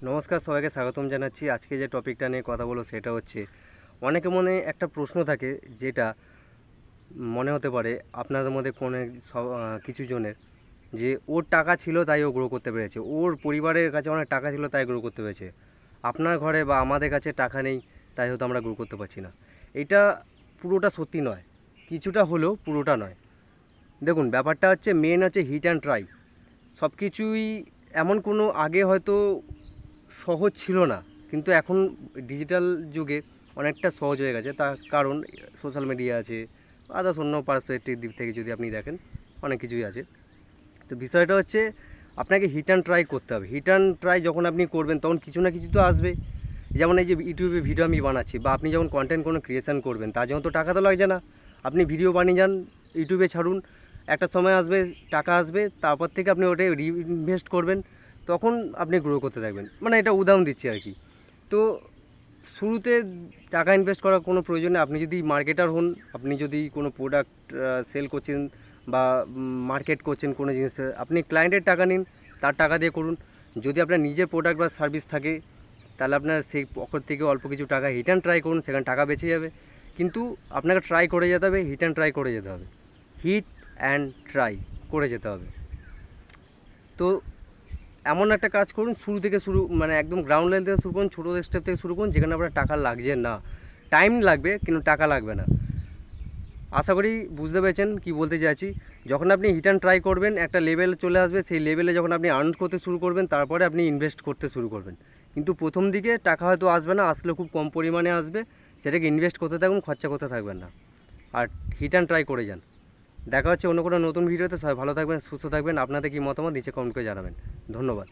নমস্কার, সবাইকে স্বাগতম জানাচ্ছি। আজকে যে টপিকটা নিয়ে কথা বলবো সেটা হচ্ছে, অনেকে মনে একটা প্রশ্ন থাকে, যেটা মনে হতে পারে আপনাদের মধ্যে কোনো কিছু জনের, যে ওর টাকা ছিল তাই ও গ্রো করতে পেরেছে, ওর পরিবারের কাছে অনেক টাকা ছিল তাই গ্রো করতে পেরেছে, আপনার ঘরে বা আমাদের কাছে টাকা নেই তাই হয়তো আমরা গ্রো করতে পারছি না। এটা পুরোটা সত্যি নয়, কিছুটা হলেও পুরোটা নয়। দেখুন, ব্যাপারটা হচ্ছে মেন হচ্ছে হিট অ্যান্ড ট্রাই। সব কিছুই এমন কোনো আগে হয়তো সহজ ছিল না, কিন্তু এখন ডিজিটাল যুগে অনেকটা সহজ হয়ে গেছে। তার কারণ সোশ্যাল মিডিয়া আছে, আদার্স অন্য পার্সপেক্টিভ দিক থেকে যদি আপনি দেখেন, অনেক কিছুই আছে। তো বিষয়টা হচ্ছে, আপনাকে হিট অ্যান্ড ট্রাই করতে হবে। হিট অ্যান্ড ট্রাই যখন আপনি করবেন তখন কিছু না কিছু তো আসবে। যেমন এই যে ইউটিউবে ভিডিও আমি বানাচ্ছি, বা আপনি যখন কন্টেন্ট কোনো ক্রিয়েশন করবেন, তার জন্য তো টাকা তো লাগছে না। আপনি ভিডিও বানিয়ে যান, ইউটিউবে ছাড়ুন, একটা সময় আসবে, টাকা আসবে, তারপর থেকে আপনি ওটাই রিইনভেস্ট করবেন, তখন আপনি গ্রো করতে থাকবেন। মানে এটা উদাহরণ দিচ্ছি আর কি। তো শুরুতে টাকা ইনভেস্ট করার কোনো প্রয়োজন নেই। আপনি যদি মার্কেটার হন, আপনি যদি কোনো প্রোডাক্ট সেল করছেন বা মার্কেট করছেন কোনো জিনিসের, আপনি ক্লায়েন্টের টাকা নিন, তার টাকা দিয়ে করুন। যদি আপনার নিজের প্রোডাক্ট বা সার্ভিস থাকে, তাহলে আপনার সেই পকেট থেকে অল্প কিছু টাকা হিট অ্যান্ড ট্রাই করুন, সেখানে টাকা বেঁচে যাবে। কিন্তু আপনাকে ট্রাই করে যেতে হবে, হিট অ্যান্ড ট্রাই করে যেতে হবে, হিট অ্যান্ড ট্রাই করে যেতে হবে। তো এমন একটা কাজ করুন, শুরু থেকে শুরু, মানে একদম গ্রাউন্ড লেভেল থেকে শুরু করুন, ছোটো স্টেপ থেকে শুরু করুন, যেখানে আপনার টাকা লাগছে না। টাইম লাগবে কিন্তু টাকা লাগবে না। আশা করি বুঝতে পেরেছেন কী বলতে চাইছি। যখন আপনি হিট অ্যান্ড ট্রাই করবেন, একটা লেভেল চলে আসবে, সেই লেভেলে যখন আপনি আর্ন করতে শুরু করবেন, তারপরে আপনি ইনভেস্ট করতে শুরু করবেন। কিন্তু প্রথম দিকে টাকা হয়তো আসবে না, আসলে খুব কম পরিমাণে আসবে, সেটাকে ইনভেস্ট করতে থাকুন, খরচা করতে থাকবেন না। আর হিট অ্যান্ড ট্রাই করে যান। দেখা হচ্ছে অন্য কোনো নতুন ভিডিওতে। সবাই ভালো থাকবেন, সুস্থ থাকবেন। আপনাদের কী মতামত নিচে কমেন্ট করে জানাবেন। ধন্যবাদ।